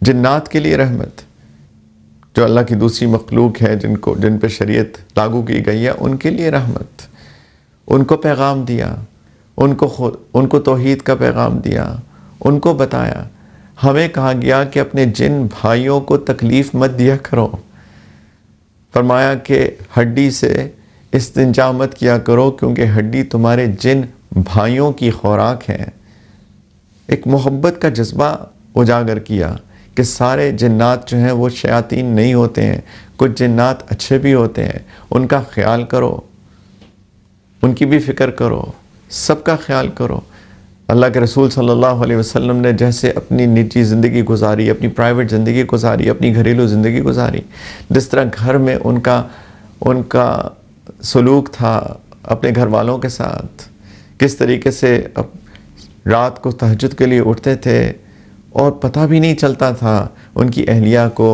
جنات کے لیے رحمت، جو اللہ کی دوسری مخلوق ہے جن پہ شریعت لاگو کی گئی ہے ان کے لیے رحمت، ان کو پیغام دیا، ان کو توحید کا پیغام دیا، ان کو بتایا۔ ہمیں کہا گیا کہ اپنے جن بھائیوں کو تکلیف مت دیا کرو، فرمایا کہ ہڈی سے استنجا مت کیا کرو کیونکہ ہڈی تمہارے جن بھائیوں کی خوراک ہے۔ ایک محبت کا جذبہ اجاگر کیا کہ سارے جنات جو ہیں وہ شیاطین نہیں ہوتے ہیں، کچھ جنات اچھے بھی ہوتے ہیں، ان کا خیال کرو، ان کی بھی فکر کرو، سب کا خیال کرو۔ اللہ کے رسول صلی اللہ علیہ وسلم نے جیسے اپنی نجی زندگی گزاری، اپنی پرائیویٹ زندگی گزاری، اپنی گھریلو زندگی گزاری، جس طرح گھر میں ان کا سلوک تھا اپنے گھر والوں کے ساتھ، کس طریقے سے رات کو تہجد کے لیے اٹھتے تھے اور پتہ بھی نہیں چلتا تھا ان کی اہلیہ کو،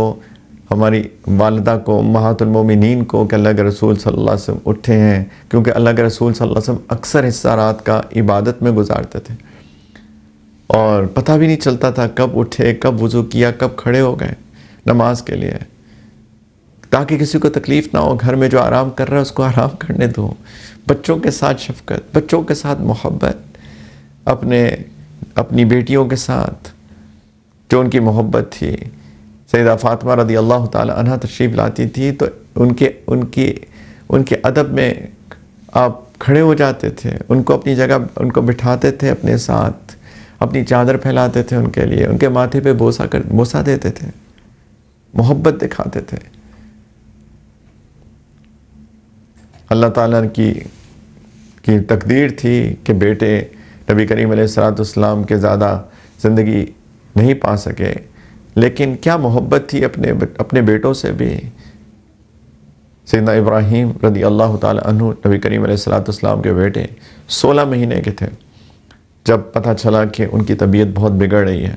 ہماری والدہ کو، امہات المومنین کو کہ اللہ کے رسول صلی اللہ علیہ وسلم اٹھے ہیں، کیونکہ اللہ کے رسول صلی اللہ علیہ وسلم اکثر حصہ رات کا عبادت میں گزارتے تھے اور پتہ بھی نہیں چلتا تھا کب اٹھے، کب وضو کیا، کب کھڑے ہو گئے نماز کے لیے، تاکہ کسی کو تکلیف نہ ہو۔ گھر میں جو آرام کر رہا ہے اس کو آرام کرنے دو۔ بچوں کے ساتھ شفقت، بچوں کے ساتھ محبت، اپنی بیٹیوں کے ساتھ جو ان کی محبت تھی۔ سیدہ فاطمہ رضی اللہ تعالی عنہ تشریف لاتی تھی تو ان کے ادب میں آپ کھڑے ہو جاتے تھے، ان کو اپنی جگہ ان کو بٹھاتے تھے اپنے ساتھ، اپنی چادر پھیلاتے تھے ان کے لیے، ان کے ماتھے پہ بوسہ دیتے تھے، محبت دکھاتے تھے۔ اللہ تعالیٰ کی تقدیر تھی کہ بیٹے نبی کریم علیہ السلام کے زیادہ زندگی نہیں پا سکے، لیکن کیا محبت تھی اپنے بیٹوں سے بھی۔ سیدنا ابراہیم رضی اللہ تعالی عنہ نبی کریم علیہ السلام کے بیٹے 16 مہینے کے تھے، جب پتہ چلا کہ ان کی طبیعت بہت بگڑ رہی ہے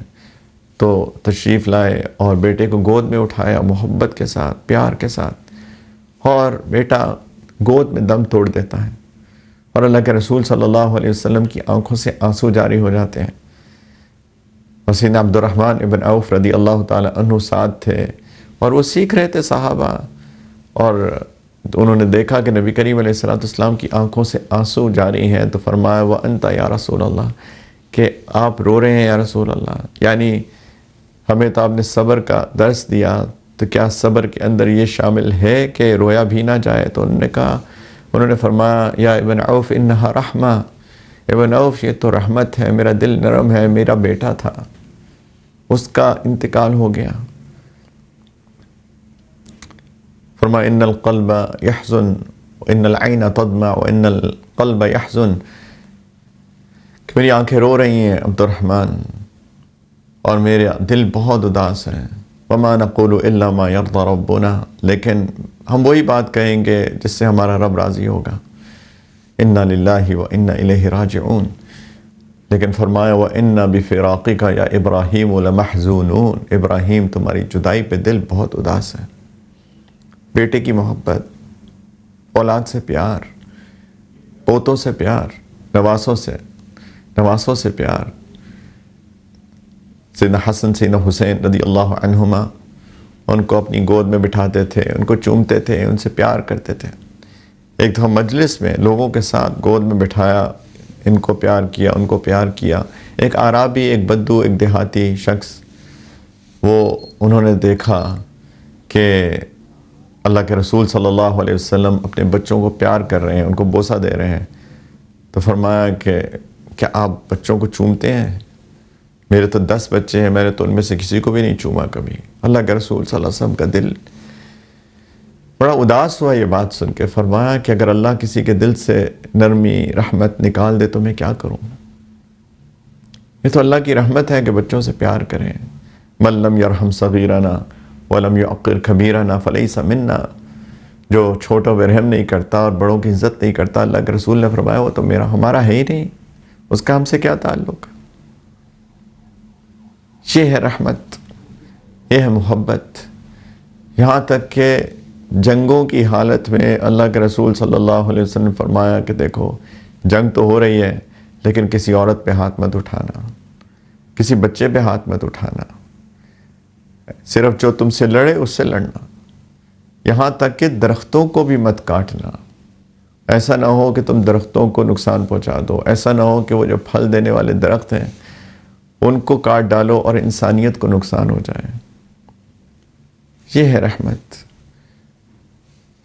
تو تشریف لائے اور بیٹے کو گود میں اٹھایا محبت کے ساتھ، پیار کے ساتھ، اور بیٹا گود میں دم توڑ دیتا ہے اور اللہ کے رسول صلی اللہ علیہ وسلم کی آنکھوں سے آنسو جاری ہو جاتے ہیں۔ اور سیدنا عبد الرحمن ابن عوف رضی اللہ تعالی عنہ ساتھ تھے اور وہ سیکھ رہے تھے صحابہ، اور انہوں نے دیکھا کہ نبی کریم علیہ السلام کی آنکھوں سے آنسو جاری ہیں تو فرمایا وَأَنْتَ یا رسول اللہ، کہ آپ رو رہے ہیں یا رسول اللہ، یعنی ہمیں تو آپ نے صبر کا درس دیا، تو کیا صبر کے اندر یہ شامل ہے کہ رویا بھی نہ جائے؟ تو انہوں نے فرمایا یا ابن عوف انہا رحمہ، ابن عوف یہ تو رحمت ہے، میرا دل نرم ہے، میرا بیٹا تھا، اس کا انتقال ہو گیا۔ فرمایا ان القلب یحزن ان العین تدمع وان القلب یحزن، کہ میری آنکھیں رو رہی ہیں عبد الرحمن اور میرا دل بہت اداس ہے۔ وما نقول الا ما یرضی ربنا، لیکن ہم وہی بات کہیں گے جس سے ہمارا رب راضی ہوگا۔ انا للہ وانا الیہ راجعون، لیکن فرمایا وَإِنَّا بِفِرَاقِكَ يَا إِبْرَاهِيمُ لَمَحْزُونُونَ، ابراہیم تمہاری جدائی پہ دل بہت اداس ہے۔ بیٹے کی محبت، اولاد سے پیار، پوتوں سے پیار، نواسوں سے پیار۔ سیدنا حسن سیدنا حسین رضی اللہ عنہما ان کو اپنی گود میں بٹھاتے تھے، ان کو چومتے تھے، ان سے پیار کرتے تھے۔ ایک دفعہ مجلس میں لوگوں کے ساتھ گود میں بٹھایا، ان کو پیار کیا، ان کو پیار کیا۔ ایک اعرابی، ایک بدو، ایک دیہاتی شخص، انہوں نے دیکھا کہ اللہ کے رسول صلی اللہ علیہ وسلم اپنے بچوں کو پیار کر رہے ہیں، ان کو بوسہ دے رہے ہیں، تو فرمایا کہ کیا آپ بچوں کو چومتے ہیں؟ میرے تو 10 بچے ہیں، میں نے تو ان میں سے کسی کو بھی نہیں چوما کبھی۔ اللہ کے رسول صلی اللہ علیہ وسلم کا دل بڑا اداس ہوا یہ بات سن کے، فرمایا کہ اگر اللہ کسی کے دل سے نرمی، رحمت نکال دے تو میں کیا کروں؟ یہ تو اللہ کی رحمت ہے کہ بچوں سے پیار کریں۔ من لم یرحم صغیرنا ولم یعقر کبیرنا فلیس منا، جو چھوٹوں پہ رحم نہیں کرتا اور بڑوں کی عزت نہیں کرتا، اللہ کے رسول نے فرمایا وہ تو ہمارا ہے ہی نہیں، اس کا ہم سے کیا تعلق؟ یہ ہے رحمت، یہ ہے محبت۔ یہاں تک کہ جنگوں کی حالت میں اللہ کے رسول صلی اللہ علیہ وسلم نے فرمایا کہ دیکھو جنگ تو ہو رہی ہے لیکن کسی عورت پہ ہاتھ مت اٹھانا، کسی بچے پہ ہاتھ مت اٹھانا، صرف جو تم سے لڑے اس سے لڑنا، یہاں تک کہ درختوں کو بھی مت کاٹنا۔ ایسا نہ ہو کہ تم درختوں کو نقصان پہنچا دو، ایسا نہ ہو کہ وہ جو پھل دینے والے درخت ہیں ان کو کاٹ ڈالو اور انسانیت کو نقصان ہو جائے۔ یہ ہے رحمت،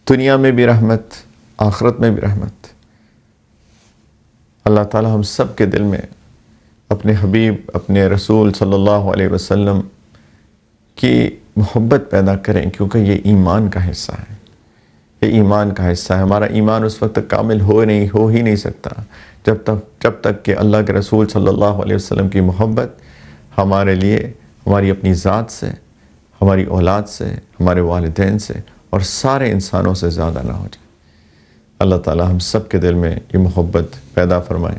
دنیا میں بھی رحمت، آخرت میں بھی رحمت۔ اللہ تعالی ہم سب کے دل میں اپنے حبیب، اپنے رسول صلی اللہ علیہ وسلم کی محبت پیدا کریں، کیونکہ یہ ایمان کا حصہ ہے، یہ ایمان کا حصہ ہے۔ ہمارا ایمان اس وقت تک کامل ہو ہی نہیں سکتا جب تک کہ اللہ کے رسول صلی اللہ علیہ وسلم کی محبت ہمارے لیے ہماری اپنی ذات سے، ہماری اولاد سے، ہمارے والدین سے اور سارے انسانوں سے زیادہ نہ ہو جائے۔ اللہ تعالی ہم سب کے دل میں یہ محبت پیدا فرمائے۔